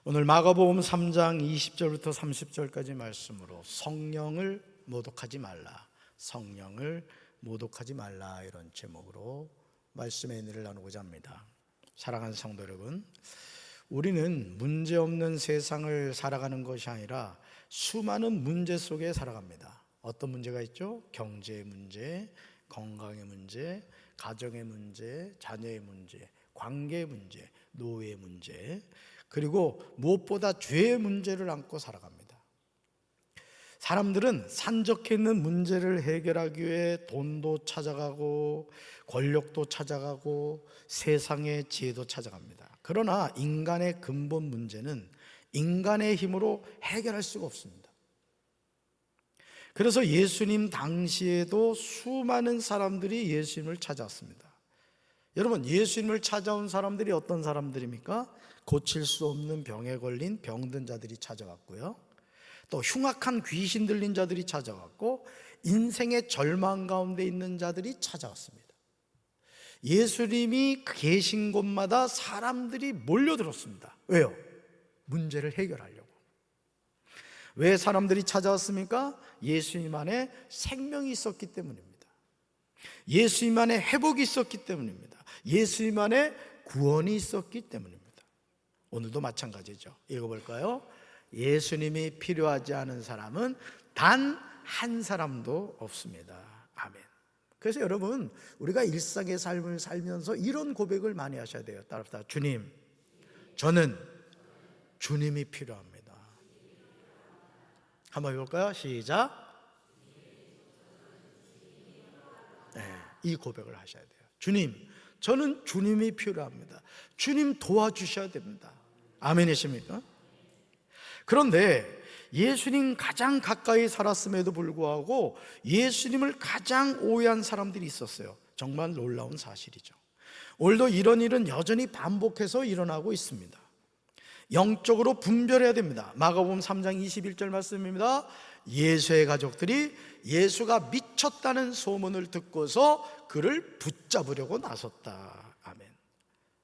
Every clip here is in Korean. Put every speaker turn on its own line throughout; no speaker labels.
오늘 마가복음 3장 20절부터 30절까지 말씀으로 성령을 모독하지 말라, 성령을 모독하지 말라, 이런 제목으로 말씀의 은혜를 나누고자 합니다. 사랑하는 성도 여러분, 우리는 문제없는 세상을 살아가는 것이 아니라 수많은 문제 속에 살아갑니다. 어떤 문제가 있죠? 경제의 문제, 건강의 문제, 가정의 문제, 자녀의 문제, 관계의 문제, 노예의 문제, 그리고 무엇보다 죄의 문제를 안고 살아갑니다. 사람들은 산적해 있는 문제를 해결하기 위해 돈도 찾아가고 권력도 찾아가고 세상의 지혜도 찾아갑니다. 그러나 인간의 근본 문제는 인간의 힘으로 해결할 수가 없습니다. 그래서 예수님 당시에도 수많은 사람들이 예수님을 찾아왔습니다. 여러분, 예수님을 찾아온 사람들이 어떤 사람들입니까? 고칠 수 없는 병에 걸린 병든 자들이 찾아왔고요, 또 흉악한 귀신 들린 자들이 찾아왔고, 인생의 절망 가운데 있는 자들이 찾아왔습니다. 예수님이 계신 곳마다 사람들이 몰려들었습니다. 왜요? 문제를 해결하려고. 왜 사람들이 찾아왔습니까? 예수님 안에 생명이 있었기 때문입니다. 예수님 안에 회복이 있었기 때문입니다. 예수님 안에 구원이 있었기 때문입니다. 오늘도 마찬가지죠. 읽어볼까요? 예수님이 필요하지 않은 사람은 단 한 사람도 없습니다. 아멘. 그래서 여러분, 우리가 일상의 삶을 살면서 이런 고백을 많이 하셔야 돼요. 따라합시다. 주님, 저는 주님이 필요합니다. 한번 해볼까요? 시작. 네, 이 고백을 하셔야 돼요. 주님, 저는 주님이 필요합니다. 주님 도와주셔야 됩니다. 아멘이십니까? 그런데 예수님 가장 가까이 살았음에도 불구하고 예수님을 가장 오해한 사람들이 있었어요. 정말 놀라운 사실이죠. 오늘도 이런 일은 여전히 반복해서 일어나고 있습니다. 영적으로 분별해야 됩니다. 마가복음 3장 21절 말씀입니다. 예수의 가족들이 예수가 미쳤다는 소문을 듣고서 그를 붙잡으려고 나섰다. 아멘.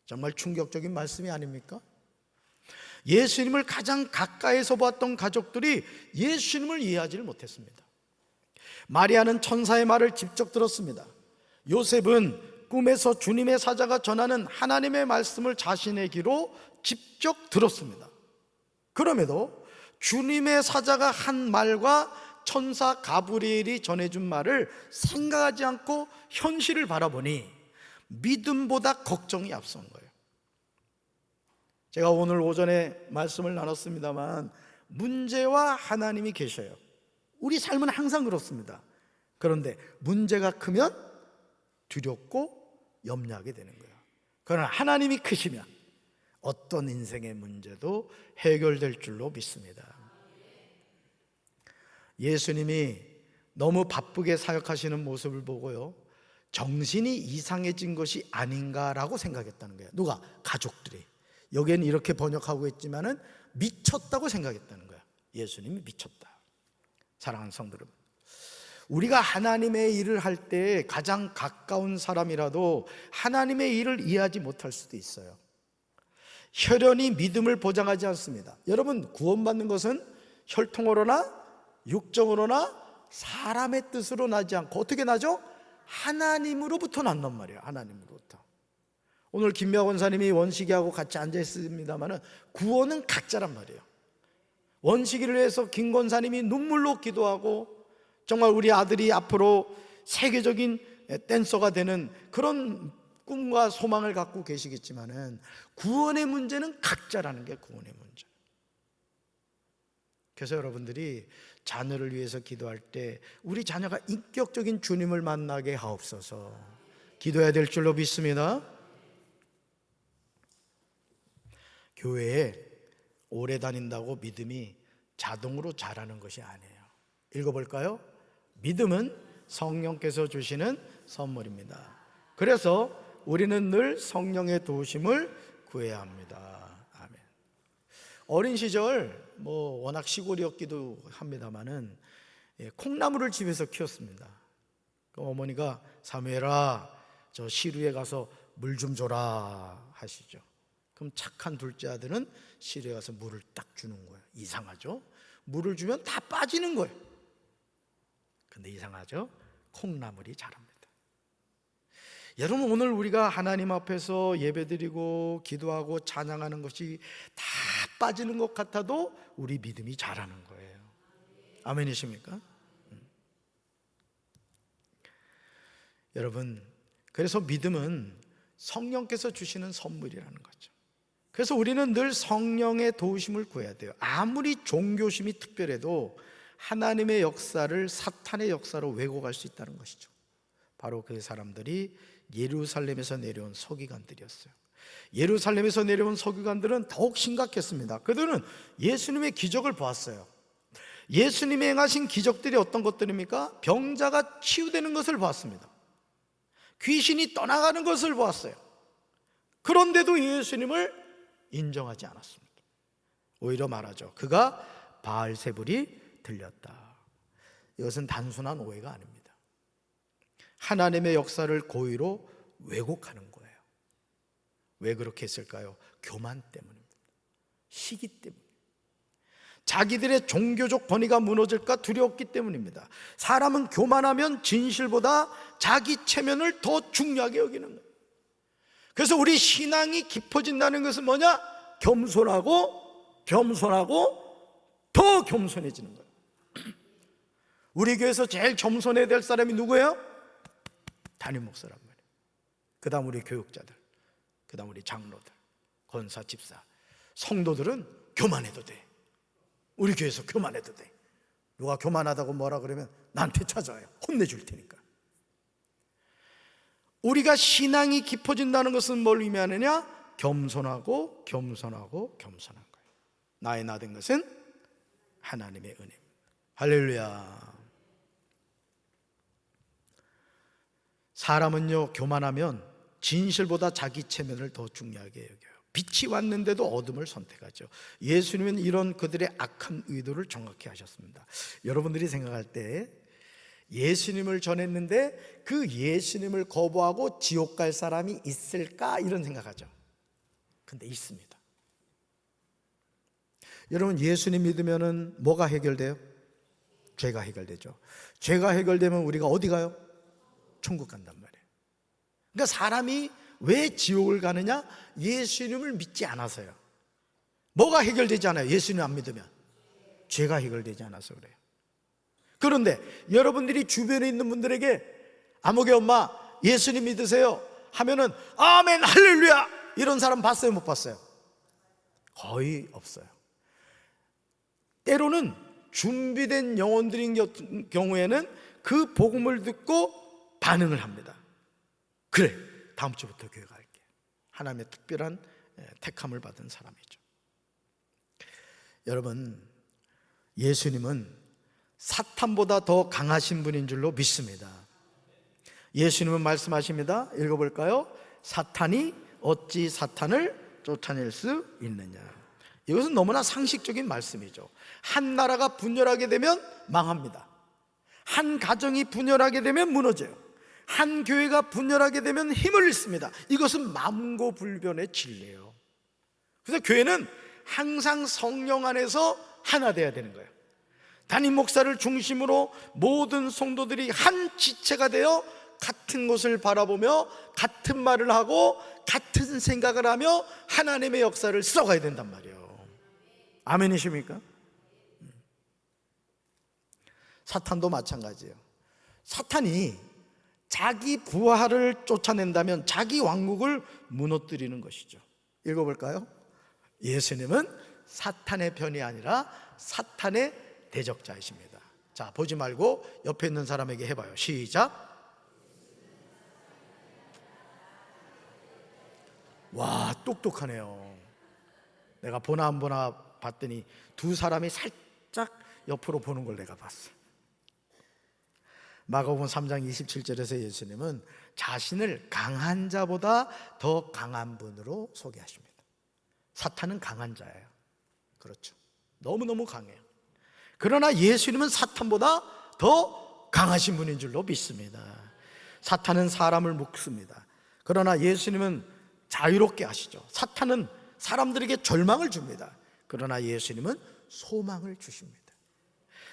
정말 충격적인 말씀이 아닙니까? 예수님을 가장 가까이서 봤던 가족들이 예수님을 이해하지를 못했습니다. 마리아는 천사의 말을 직접 들었습니다. 요셉은 꿈에서 주님의 사자가 전하는 하나님의 말씀을 자신의 귀로 직접 들었습니다. 그럼에도 주님의 사자가 한 말과 천사 가브리엘이 전해준 말을 생각하지 않고 현실을 바라보니 믿음보다 걱정이 앞선 거예요. 제가 오늘 오전에 말씀을 나눴습니다만, 문제와 하나님이 계셔요. 우리 삶은 항상 그렇습니다. 그런데 문제가 크면 두렵고 염려하게 되는 거예요. 그러나 하나님이 크시면 어떤 인생의 문제도 해결될 줄로 믿습니다. 예수님이 너무 바쁘게 사역하시는 모습을 보고요, 정신이 이상해진 것이 아닌가라고 생각했다는 거예요. 누가? 가족들이. 여기에는 이렇게 번역하고 있지만은 미쳤다고 생각했다는 거예요. 예수님이 미쳤다. 사랑하는 성도 여러분, 우리가 하나님의 일을 할 때 가장 가까운 사람이라도 하나님의 일을 이해하지 못할 수도 있어요. 혈연이 믿음을 보장하지 않습니다. 여러분, 구원받는 것은 혈통으로나 육정으로나 사람의 뜻으로 나지 않고 어떻게 나죠? 하나님으로부터 난단 말이에요. 하나님으로부터. 오늘 김미아 권사님이 원식이하고 같이 앉아 있습니다만 구원은 각자란 말이에요. 원식이를 위해서 김 권사님이 눈물로 기도하고 정말 우리 아들이 앞으로 세계적인 댄서가 되는 그런 꿈과 소망을 갖고 계시겠지만은 구원의 문제는 각자라는 게 구원의 문제. 그래서 여러분들이 자녀를 위해서 기도할 때 우리 자녀가 인격적인 주님을 만나게 하옵소서 기도해야 될 줄로 믿습니다. 교회에 오래 다닌다고 믿음이 자동으로 자라는 것이 아니에요. 읽어볼까요? 믿음은 성령께서 주시는 선물입니다. 그래서 우리는 늘 성령의 도우심을 구해야 합니다. 아멘. 어린 시절 워낙 시골이었기도 합니다만은 콩나물을 집에서 키웠습니다. 그 어머니가 사무엘아, 저 시루에 가서 물 좀 줘라 하시죠. 그럼 착한 둘째 아들은 실에 가서 물을 딱 주는 거예요. 이상하죠? 물을 주면 다 빠지는 거예요. 근데 이상하죠? 콩나물이 자랍니다. 여러분, 오늘 우리가 하나님 앞에서 예배드리고 기도하고 찬양하는 것이 다 빠지는 것 같아도 우리 믿음이 자라는 거예요. 아멘이십니까? 여러분, 그래서 믿음은 성령께서 주시는 선물이라는 거죠. 그래서 우리는 늘 성령의 도우심을 구해야 돼요. 아무리 종교심이 특별해도 하나님의 역사를 사탄의 역사로 왜곡할 수 있다는 것이죠. 바로 그 사람들이 예루살렘에서 내려온 서기관들이었어요. 예루살렘에서 내려온 서기관들은 더욱 심각했습니다. 그들은 예수님의 기적을 보았어요. 예수님이 행하신 기적들이 어떤 것들입니까? 병자가 치유되는 것을 보았습니다. 귀신이 떠나가는 것을 보았어요. 그런데도 예수님을 인정하지 않았습니다. 오히려 말하죠. 그가 바알세불이 들렸다. 이것은 단순한 오해가 아닙니다. 하나님의 역사를 고의로 왜곡하는 거예요. 왜 그렇게 했을까요? 교만 때문입니다. 시기 때문에. 자기들의 종교적 권위가 무너질까 두려웠기 때문입니다. 사람은 교만하면 진실보다 자기 체면을 더 중요하게 여기는 거예요. 그래서 우리 신앙이 깊어진다는 것은 뭐냐? 겸손하고 더 겸손해지는 거예요. 우리 교회에서 제일 겸손해야 될 사람이 누구예요? 담임 목사란 말이에요. 그 다음 우리 교육자들, 그 다음 우리 장로들, 권사, 집사. 성도들은 교만해도 돼. 우리 교회에서 교만해도 돼. 누가 교만하다고 뭐라 그러면 나한테 찾아와요. 혼내줄 테니까. 우리가 신앙이 깊어진다는 것은 뭘 의미하느냐? 겸손한 거예요. 나의 나된 것은 하나님의 은혜입니다. 할렐루야. 사람은요, 교만하면 진실보다 자기 체면을 더 중요하게 여겨요. 빛이 왔는데도 어둠을 선택하죠. 예수님은 이런 그들의 악한 의도를 정확히 하셨습니다. 여러분들이 생각할 때 예수님을 전했는데 그 예수님을 거부하고 지옥 갈 사람이 있을까? 이런 생각하죠. 근데 있습니다. 여러분, 예수님 믿으면은 뭐가 해결돼요? 죄가 해결되죠. 죄가 해결되면 우리가 어디 가요? 천국 간단 말이에요. 그러니까 사람이 왜 지옥을 가느냐? 예수님을 믿지 않아서요. 뭐가 해결되지 않아요? 예수님 안 믿으면 죄가 해결되지 않아서 그래요. 그런데 여러분들이 주변에 있는 분들에게 아무개 엄마 예수님 믿으세요 하면은 아멘 할렐루야 이런 사람 봤어요? 못 봤어요? 거의 없어요. 때로는 준비된 영혼들인 경우에는 그 복음을 듣고 반응을 합니다. 그래, 다음 주부터 교회 갈게. 하나님의 특별한 택함을 받은 사람이죠. 여러분, 예수님은 사탄보다 더 강하신 분인 줄로 믿습니다. 예수님은 말씀하십니다. 읽어볼까요? 사탄이 어찌 사탄을 쫓아낼 수 있느냐. 이것은 너무나 상식적인 말씀이죠. 한 나라가 분열하게 되면 망합니다. 한 가정이 분열하게 되면 무너져요. 한 교회가 분열하게 되면 힘을 잃습니다. 이것은 만고불변의 진리예요. 그래서 교회는 항상 성령 안에서 하나 돼야 되는 거예요. 담임 목사를 중심으로 모든 성도들이 한 지체가 되어 같은 것을 바라보며 같은 말을 하고 같은 생각을 하며 하나님의 역사를 써가야 된단 말이에요. 아멘이십니까? 사탄도 마찬가지예요. 사탄이 자기 부하를 쫓아낸다면 자기 왕국을 무너뜨리는 것이죠. 읽어볼까요? 예수님은 사탄의 편이 아니라 사탄의 대적자이십니다. 자, 보지 말고 옆에 있는 사람에게 해봐요. 시작. 와, 똑똑하네요. 내가 보나 안 보나 봤더니 두 사람이 살짝 옆으로 보는 걸 내가 봤어. 마가복음 3장 27절에서 예수님은 자신을 강한 자보다 더 강한 분으로 소개하십니다. 사탄은 강한 자예요. 그렇죠. 너무너무 강해요. 그러나 예수님은 사탄보다 더 강하신 분인 줄로 믿습니다. 사탄은 사람을 묶습니다. 그러나 예수님은 자유롭게 하시죠. 사탄은 사람들에게 절망을 줍니다. 그러나 예수님은 소망을 주십니다.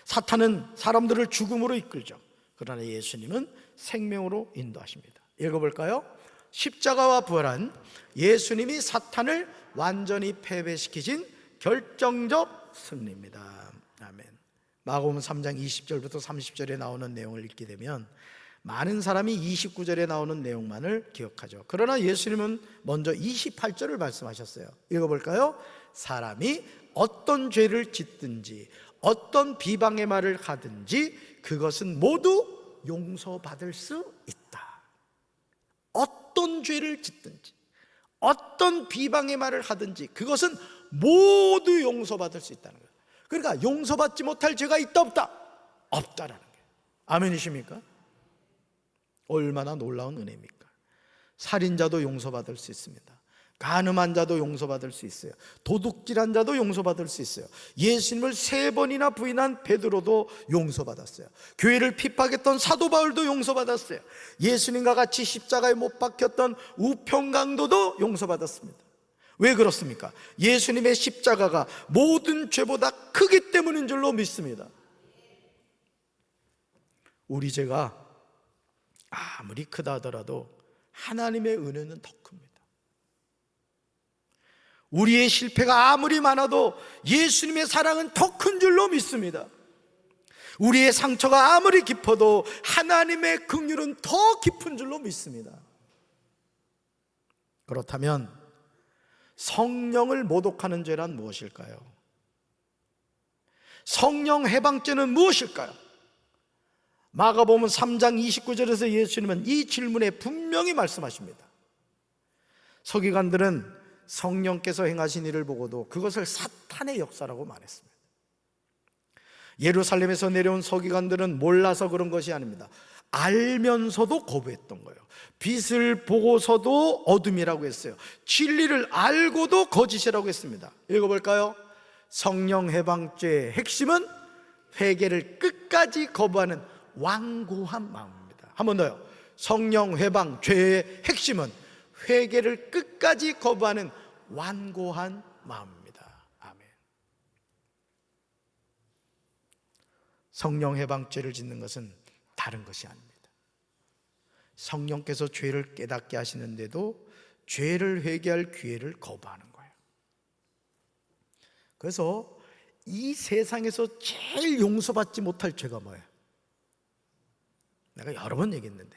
사탄은 사람들을 죽음으로 이끌죠. 그러나 예수님은 생명으로 인도하십니다. 읽어볼까요? 십자가와 부활한 예수님이 사탄을 완전히 패배시키신 결정적 승리입니다. 아멘. 마가복음 3장 20절부터 30절에 나오는 내용을 읽게 되면 많은 사람이 29절에 나오는 내용만을 기억하죠. 그러나 예수님은 먼저 28절을 말씀하셨어요. 읽어볼까요? 사람이 어떤 죄를 짓든지 어떤 비방의 말을 하든지 그것은 모두 용서받을 수 있다. 어떤 죄를 짓든지 어떤 비방의 말을 하든지 그것은 모두 용서받을 수 있다는 거예요. 그러니까 용서받지 못할 죄가 있다 없다? 없다라는 거예요. 아멘이십니까? 얼마나 놀라운 은혜입니까? 살인자도 용서받을 수 있습니다. 간음한 자도 용서받을 수 있어요. 도둑질한 자도 용서받을 수 있어요. 예수님을 3번이나 부인한 베드로도 용서받았어요. 교회를 핍박했던 사도 바울도 용서받았어요. 예수님과 같이 십자가에 못 박혔던 우평강도도 용서받았습니다. 왜 그렇습니까? 예수님의 십자가가 모든 죄보다 크기 때문인 줄로 믿습니다. 우리 죄가 아무리 크다 하더라도 하나님의 은혜는 더 큽니다. 우리의 실패가 아무리 많아도 예수님의 사랑은 더 큰 줄로 믿습니다. 우리의 상처가 아무리 깊어도 하나님의 긍휼은 더 깊은 줄로 믿습니다. 그렇다면 성령을 모독하는 죄란 무엇일까요? 성령 해방죄는 무엇일까요? 마가복음 3장 29절에서 예수님은 이 질문에 분명히 말씀하십니다. 서기관들은 성령께서 행하신 일을 보고도 그것을 사탄의 역사라고 말했습니다. 예루살렘에서 내려온 서기관들은 몰라서 그런 것이 아닙니다. 알면서도 거부했던 거예요. 빛을 보고서도 어둠이라고 했어요. 진리를 알고도 거짓이라고 했습니다. 읽어볼까요? 성령 해방죄의 핵심은 회개를 끝까지 거부하는 완고한 마음입니다. 한 번 더요. 성령 해방죄의 핵심은 회개를 끝까지 거부하는 완고한 마음입니다. 아멘. 성령 해방죄를 짓는 것은 다른 것이 아닙니다. 성령께서 죄를 깨닫게 하시는데도 죄를 회개할 기회를 거부하는 거예요. 그래서 이 세상에서 제일 용서받지 못할 죄가 뭐예요? 내가 여러 번 얘기했는데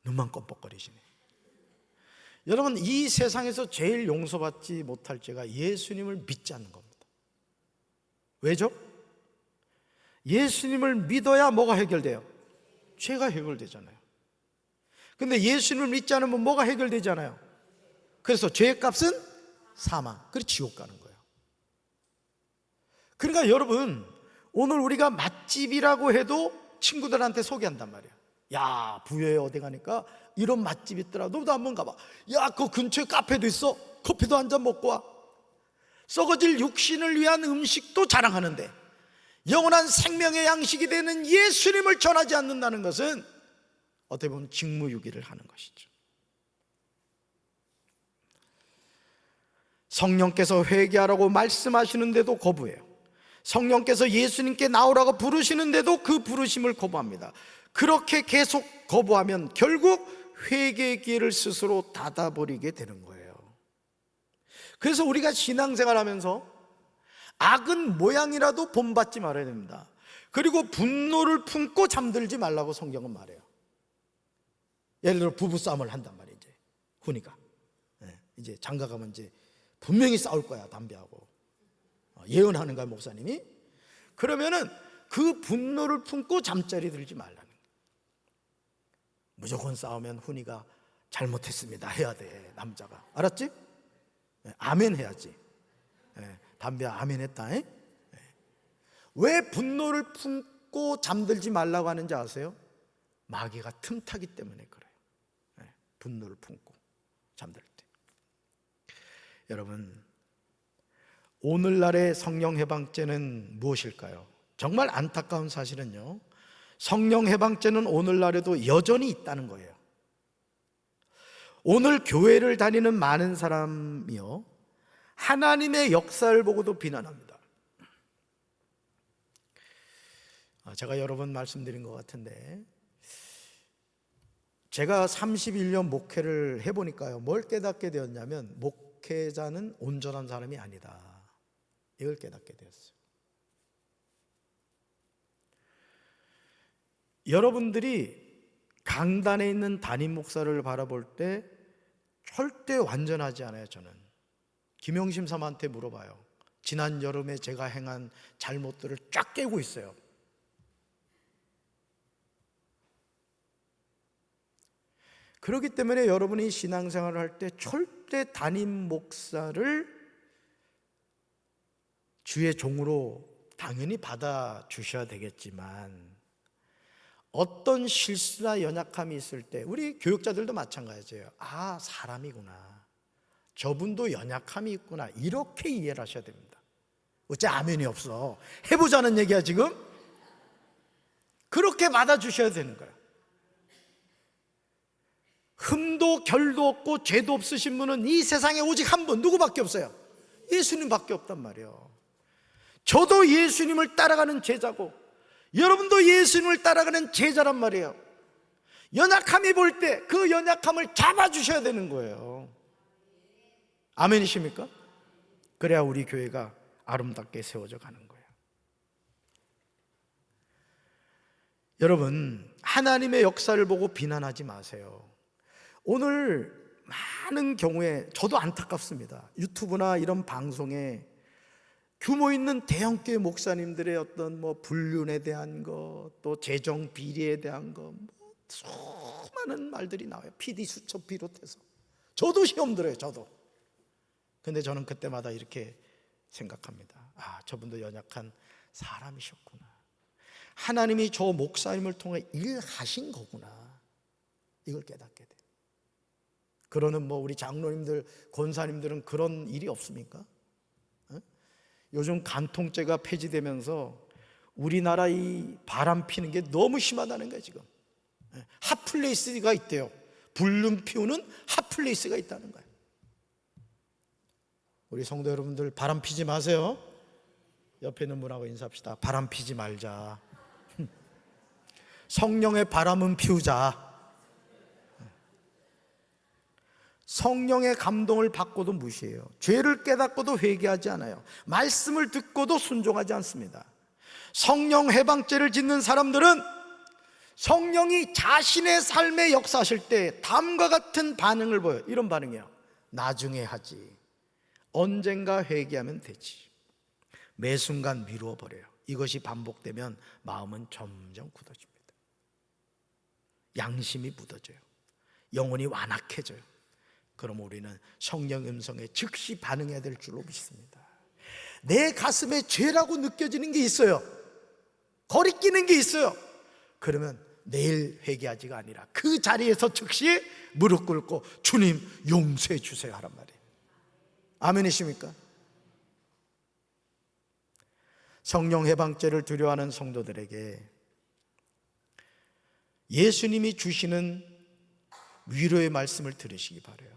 눈만 껌뻑거리시네. 여러분, 이 세상에서 제일 용서받지 못할 죄가 예수님을 믿지 않는 겁니다. 왜죠? 예수님을 믿어야 뭐가 해결돼요? 죄가 해결되잖아요. 근데 예수님을 믿지 않으면 뭐가 해결되잖아요. 그래서 죄의 값은 사망, 그리고 지옥 가는 거예요. 그러니까 여러분, 오늘 우리가 맛집이라고 해도 친구들한테 소개한단 말이에요. 야, 부여에 어디 가니까 이런 맛집 있더라. 너도 한번 가봐. 야, 그 근처에 카페도 있어. 커피도 한 잔 먹고 와. 썩어질 육신을 위한 음식도 자랑하는데 영원한 생명의 양식이 되는 예수님을 전하지 않는다는 것은 어떻게 보면 직무유기를 하는 것이죠. 성령께서 회개하라고 말씀하시는데도 거부해요. 성령께서 예수님께 나오라고 부르시는데도 그 부르심을 거부합니다. 그렇게 계속 거부하면 결국 회개의 기회를 스스로 닫아버리게 되는 거예요. 그래서 우리가 신앙생활 하면서 악은 모양이라도 본받지 말아야 됩니다. 그리고 분노를 품고 잠들지 말라고 성경은 말해요. 예를 들어 부부싸움을 한단 말이에요. 이제 훈이가 이제 장가가면 이제 분명히 싸울 거야, 담배하고. 예언하는 거야, 목사님이. 그러면은 그 분노를 품고 잠자리 들지 말라는 거예요. 무조건 싸우면 훈이가 잘못했습니다 해야 돼, 남자가. 알았지? 아멘 해야지. 담배 아멘 했다. 왜 분노를 품고 잠들지 말라고 하는지 아세요? 마귀가 틈타기 때문에 그래요. 분노를 품고 잠들 때. 여러분, 오늘날의 성령 해방죄는 무엇일까요? 정말 안타까운 사실은요, 성령 해방죄는 오늘날에도 여전히 있다는 거예요. 오늘 교회를 다니는 많은 사람이요, 하나님의 역사를 보고도 비난합니다. 제가 여러 번 말씀드린 것 같은데, 제가 31년 목회를 해보니까요, 뭘 깨닫게 되었냐면 목회자는 온전한 사람이 아니다, 이걸 깨닫게 되었어요. 여러분들이 강단에 있는 담임 목사를 바라볼 때 절대 완전하지 않아요. 저는 김영심 사모한테 물어봐요. 지난 여름에 제가 행한 잘못들을 쫙 깨고 있어요. 그렇기 때문에 여러분이 신앙생활을 할 때 절대 담임 목사를 주의 종으로 당연히 받아주셔야 되겠지만, 어떤 실수나 연약함이 있을 때, 우리 교육자들도 마찬가지예요. 아, 사람이구나, 저분도 연약함이 있구나, 이렇게 이해를 하셔야 됩니다. 어째 아멘이 없어? 해보자는 얘기야 지금? 그렇게 받아주셔야 되는 거예요. 흠도 결도 없고 죄도 없으신 분은 이 세상에 오직 한 분, 누구밖에 없어요? 예수님밖에 없단 말이에요. 저도 예수님을 따라가는 제자고 여러분도 예수님을 따라가는 제자란 말이에요. 연약함이 볼 때 그 연약함을 잡아주셔야 되는 거예요. 아멘이십니까? 그래야 우리 교회가 아름답게 세워져 가는 거예요. 여러분, 하나님의 역사를 보고 비난하지 마세요. 오늘 많은 경우에 저도 안타깝습니다. 유튜브나 이런 방송에 규모 있는 대형교회 목사님들의 어떤 불륜에 대한 것, 또 재정 비리에 대한 것, 수많은 말들이 나와요. PD 수첩 비롯해서. 저도 시험 들어요, 저도. 근데 저는 그때마다 이렇게 생각합니다. 아, 저분도 연약한 사람이셨구나. 하나님이 저 목사님을 통해 일하신 거구나, 이걸 깨닫게 돼요. 그러는 우리 장로님들, 권사님들은 그런 일이 없습니까? 요즘 간통죄가 폐지되면서 우리나라 이 바람 피는 게 너무 심하다는 거예요. 지금 핫플레이스가 있대요. 불륜 피우는 핫플레이스가 있다는 거예요. 우리 성도 여러분들, 바람 피지 마세요. 옆에 있는 분하고 인사합시다. 바람 피지 말자. 성령의 바람은 피우자. 성령의 감동을 받고도 무시해요. 죄를 깨닫고도 회개하지 않아요. 말씀을 듣고도 순종하지 않습니다. 성령 해방죄를 짓는 사람들은 성령이 자신의 삶에 역사하실 때 다음과 같은 반응을 보여요. 이런 반응이에요. 나중에 하지, 언젠가 회개하면 되지, 매 순간 미루어 버려요. 이것이 반복되면 마음은 점점 굳어집니다. 양심이 묻어져요. 영혼이 완악해져요. 그럼 우리는 성령 음성에 즉시 반응해야 될 줄로 믿습니다. 내 가슴에 죄라고 느껴지는 게 있어요. 거리끼는 게 있어요. 그러면 내일 회개하지가 아니라 그 자리에서 즉시 무릎 꿇고 주님 용서해 주세요 하란 말이에요. 아멘이십니까? 성령 해방죄를 두려워하는 성도들에게 예수님이 주시는 위로의 말씀을 들으시기 바라요.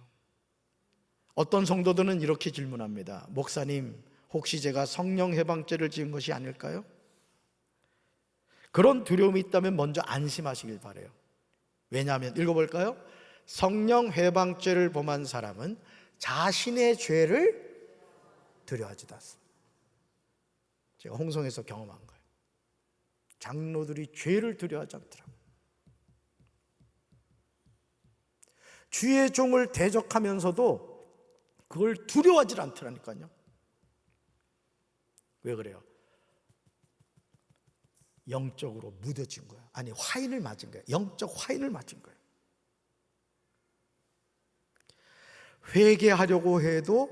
어떤 성도들은 이렇게 질문합니다. 목사님, 혹시 제가 성령 해방죄를 지은 것이 아닐까요? 그런 두려움이 있다면 먼저 안심하시길 바라요. 왜냐하면, 읽어볼까요? 성령 해방죄를 범한 사람은 자신의 죄를 두려워하지도 않습니다. 제가 홍성에서 경험한 거예요. 장로들이 죄를 두려워하지 않더라고요. 주의 종을 대적하면서도 그걸 두려워하지 않더라니까요. 왜 그래요? 영적으로 묻어진 거예요. 아니, 화인을 맞은 거예요. 영적 화인을 맞은 거예요. 회개하려고 해도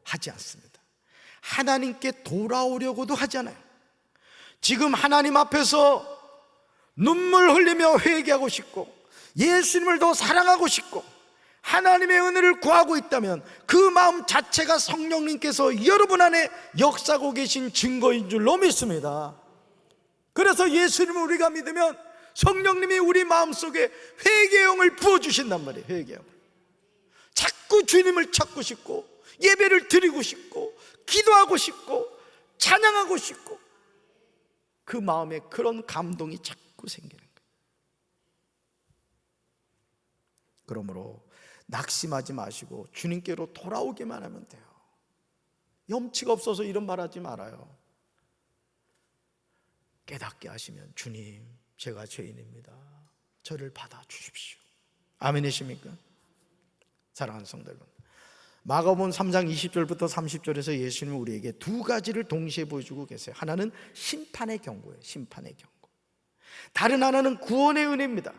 하지 않습니다. 하나님께 돌아오려고도 하지 않아요. 지금 하나님 앞에서 눈물 흘리며 회개하고 싶고 예수님을 더 사랑하고 싶고 하나님의 은혜를 구하고 있다면 그 마음 자체가 성령님께서 여러분 안에 역사하고 계신 증거인 줄로 믿습니다. 그래서 예수님을 우리가 믿으면 성령님이 우리 마음속에 회개의 영을 부어주신단 말이에요. 회개의 영을. 자꾸 주님을 찾고 싶고 예배를 드리고 싶고 기도하고 싶고 찬양하고 싶고 그 마음에 그런 감동이 자꾸 생기는 거예요. 그러므로 낙심하지 마시고 주님께로 돌아오기만 하면 돼요. 염치가 없어서 이런 말 하지 말아요. 깨닫게 하시면 주님, 제가 죄인입니다. 저를 받아주십시오. 아멘이십니까? 사랑하는 성도 여러분, 마가복음 3장 20절부터 30절에서 예수님은 우리에게 두 가지를 동시에 보여주고 계세요. 하나는 심판의 경고예요. 심판의 경고. 다른 하나는 구원의 은혜입니다.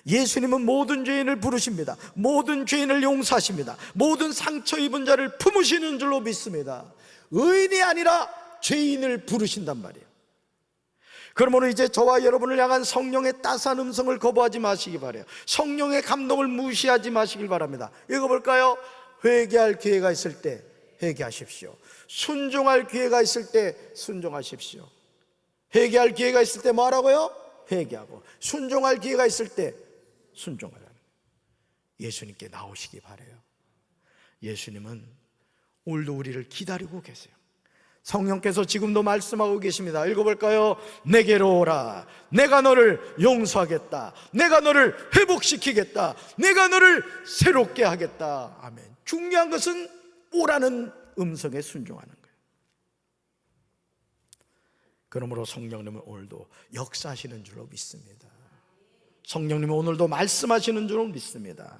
예수님은 모든 죄인을 부르십니다. 모든 죄인을 용서하십니다. 모든 상처 입은 자를 품으시는 줄로 믿습니다. 의인이 아니라 죄인을 부르신단 말이에요. 그러므로 이제 저와 여러분을 향한 성령의 따스한 음성을 거부하지 마시기 바라요. 성령의 감동을 무시하지 마시길 바랍니다. 읽어볼까요? 회개할 기회가 있을 때 회개하십시오. 순종할 기회가 있을 때 순종하십시오. 회개할 기회가 있을 때 뭐 하라고요? 회개하고, 순종할 기회가 있을 때 순종하라는 거예요. 예수님께 나오시기 바라요. 예수님은 오늘도 우리를 기다리고 계세요. 성령께서 지금도 말씀하고 계십니다. 읽어볼까요? 내게로 오라. 내가 너를 용서하겠다. 내가 너를 회복시키겠다. 내가 너를 새롭게 하겠다. 아멘. 중요한 것은 오라는 음성에 순종하는 거예요. 그러므로 성령님은 오늘도 역사하시는 줄로 믿습니다. 성령님은 오늘도 말씀하시는 줄로 믿습니다.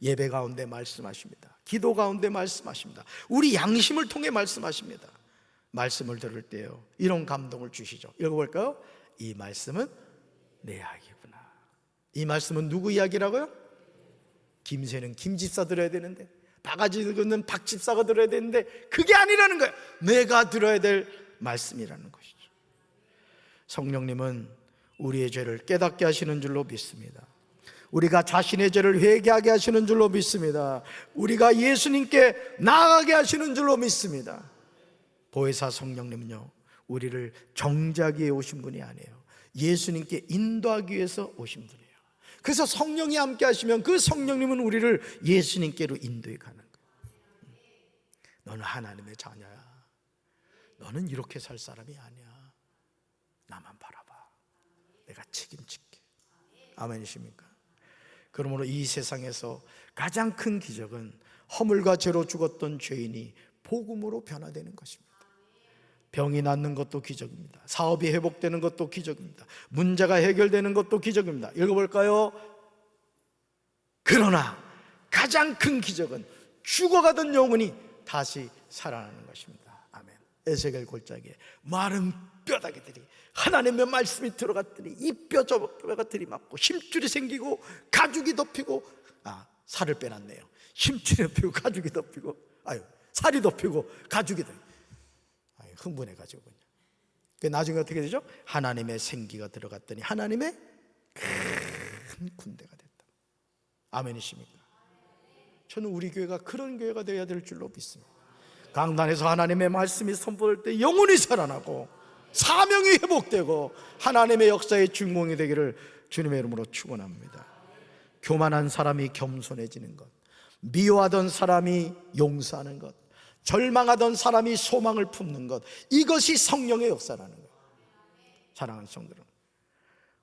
예배 가운데 말씀하십니다. 기도 가운데 말씀하십니다. 우리 양심을 통해 말씀하십니다. 말씀을 들을 때요, 이런 감동을 주시죠. 읽어볼까요? 이 말씀은 내 이야기구나. 이 말씀은 누구 이야기라고요? 김새는 김집사 들어야 되는데, 바가지는 박집사가 들어야 되는데 그게 아니라는 거예요. 내가 들어야 될 말씀이라는 것이죠. 성령님은 우리의 죄를 깨닫게 하시는 줄로 믿습니다. 우리가 자신의 죄를 회개하게 하시는 줄로 믿습니다. 우리가 예수님께 나아가게 하시는 줄로 믿습니다. 보혜사 성령님은요, 우리를 정죄하기 위해 오신 분이 아니에요. 예수님께 인도하기 위해서 오신 분이에요. 그래서 성령이 함께 하시면 그 성령님은 우리를 예수님께로 인도해 가는 거예요. 너는 하나님의 자녀야. 너는 이렇게 살 사람이 아니야. 나만 바라봐. 내가 책임질게. 아멘이십니까? 그러므로 이 세상에서 가장 큰 기적은 허물과 죄로 죽었던 죄인이 복음으로 변화되는 것입니다. 병이 낫는 것도 기적입니다. 사업이 회복되는 것도 기적입니다. 문제가 해결되는 것도 기적입니다. 읽어볼까요? 그러나 가장 큰 기적은 죽어가던 영혼이 다시 살아나는 것입니다. 아멘. 에스겔 골짜기에 마른 뼈다귀들이 하나님의 말씀이 들어갔더니 이 뼈 저 뼈가 들이맞고 힘줄이 생기고 가죽이 덮이고, 살을 빼놨네요. 힘줄이 덮이고 가죽이 덮이고, 살이 덮이고 가죽이 덮이고, 흥분해가지고 그냥. 나중에 어떻게 되죠? 하나님의 생기가 들어갔더니 하나님의 큰 군대가 됐다. 아멘이십니까? 저는 우리 교회가 그런 교회가 되어야 될 줄로 믿습니다. 강단에서 하나님의 말씀이 선포될 때 영혼이 살아나고 사명이 회복되고 하나님의 역사의 주인공이 되기를 주님의 이름으로 축원합니다. 교만한 사람이 겸손해지는 것, 미워하던 사람이 용서하는 것, 절망하던 사람이 소망을 품는 것, 이것이 성령의 역사라는 거예요. 사랑하는 성도들,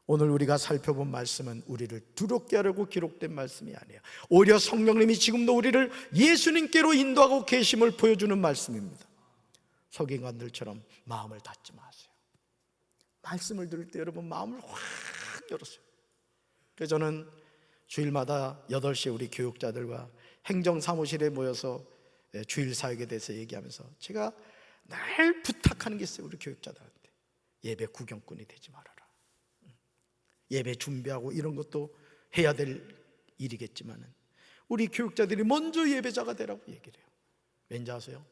오늘 우리가 살펴본 말씀은 우리를 두렵게 하려고 기록된 말씀이 아니에요. 오히려 성령님이 지금도 우리를 예수님께로 인도하고 계심을 보여주는 말씀입니다. 서기관들처럼 마음을 닫지 마세요. 말씀을 들을 때 여러분 마음을 확 열었어요. 그래서 저는 주일마다 8시에 우리 교육자들과 행정사무실에 모여서 주일 사역에 대해서 얘기하면서 제가 늘 부탁하는 게 있어요. 우리 교육자들한테 예배 구경꾼이 되지 말아라. 예배 준비하고 이런 것도 해야 될 일이겠지만 우리 교육자들이 먼저 예배자가 되라고 얘기를 해요. 왠지 아세요?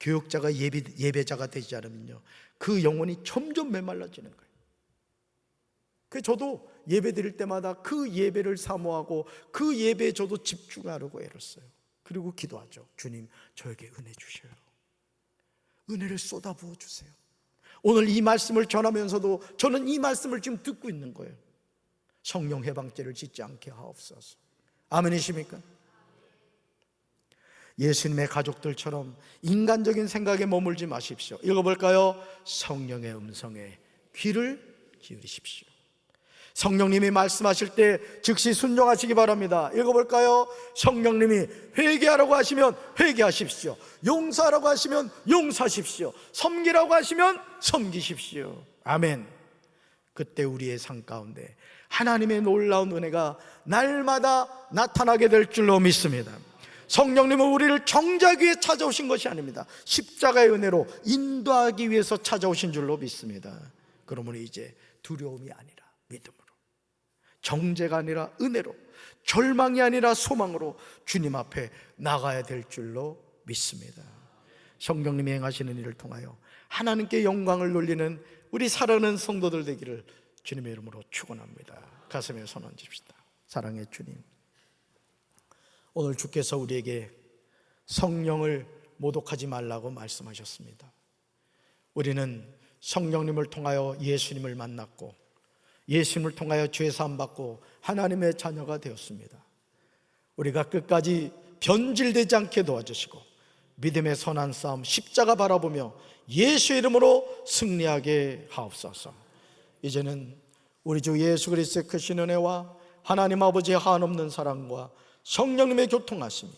교육자가 예배자가 되지 않으면요, 그 영혼이 점점 메말라지는 거예요. 그래서 저도 예배 드릴 때마다 그 예배를 사모하고 그 예배에 저도 집중하려고 애를 써요. 그리고 기도하죠. 주님, 저에게 은혜 주셔요. 은혜를 쏟아부어 주세요. 오늘 이 말씀을 전하면서도 저는 이 말씀을 지금 듣고 있는 거예요. 성령 해방죄를 짓지 않게 하옵소서. 아멘이십니까? 예수님의 가족들처럼 인간적인 생각에 머물지 마십시오. 읽어볼까요? 성령의 음성에 귀를 기울이십시오. 성령님이 말씀하실 때 즉시 순종하시기 바랍니다. 읽어볼까요? 성령님이 회개하라고 하시면 회개하십시오. 용서하라고 하시면 용서하십시오. 섬기라고 하시면 섬기십시오. 아멘. 그때 우리의 삶 가운데 하나님의 놀라운 은혜가 날마다 나타나게 될 줄로 믿습니다. 성령님은 우리를 정죄하기 위해 찾아오신 것이 아닙니다. 십자가의 은혜로 인도하기 위해서 찾아오신 줄로 믿습니다. 그러므로 이제 두려움이 아니라 믿음으로, 정죄가 아니라 은혜로, 절망이 아니라 소망으로 주님 앞에 나가야 될 줄로 믿습니다. 성령님이 행하시는 일을 통하여 하나님께 영광을 돌리는 우리 사랑하는 성도들 되기를 주님의 이름으로 축원합니다. 가슴에 손 얹읍시다. 사랑의 주님, 오늘 주께서 우리에게 성령을 모독하지 말라고 말씀하셨습니다. 우리는 성령님을 통하여 예수님을 만났고 예수님을 통하여 죄 사함 받고 하나님의 자녀가 되었습니다. 우리가 끝까지 변질되지 않게 도와주시고 믿음의 선한 싸움 십자가 바라보며 예수의 이름으로 승리하게 하옵소서. 이제는 우리 주 예수 그리스도의 크신 은혜와 하나님 아버지의 한없는 사랑과 성령님의 교통하심이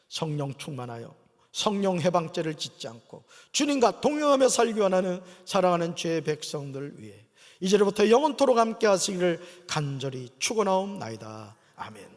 성령 충만하여 성령 해방죄를 짓지 않고 주님과 동행하며 살기 원하는 사랑하는 죄의 백성들 위해 이제부터 영원토록 함께 하시기를 간절히 축원하옵나이다. 아멘.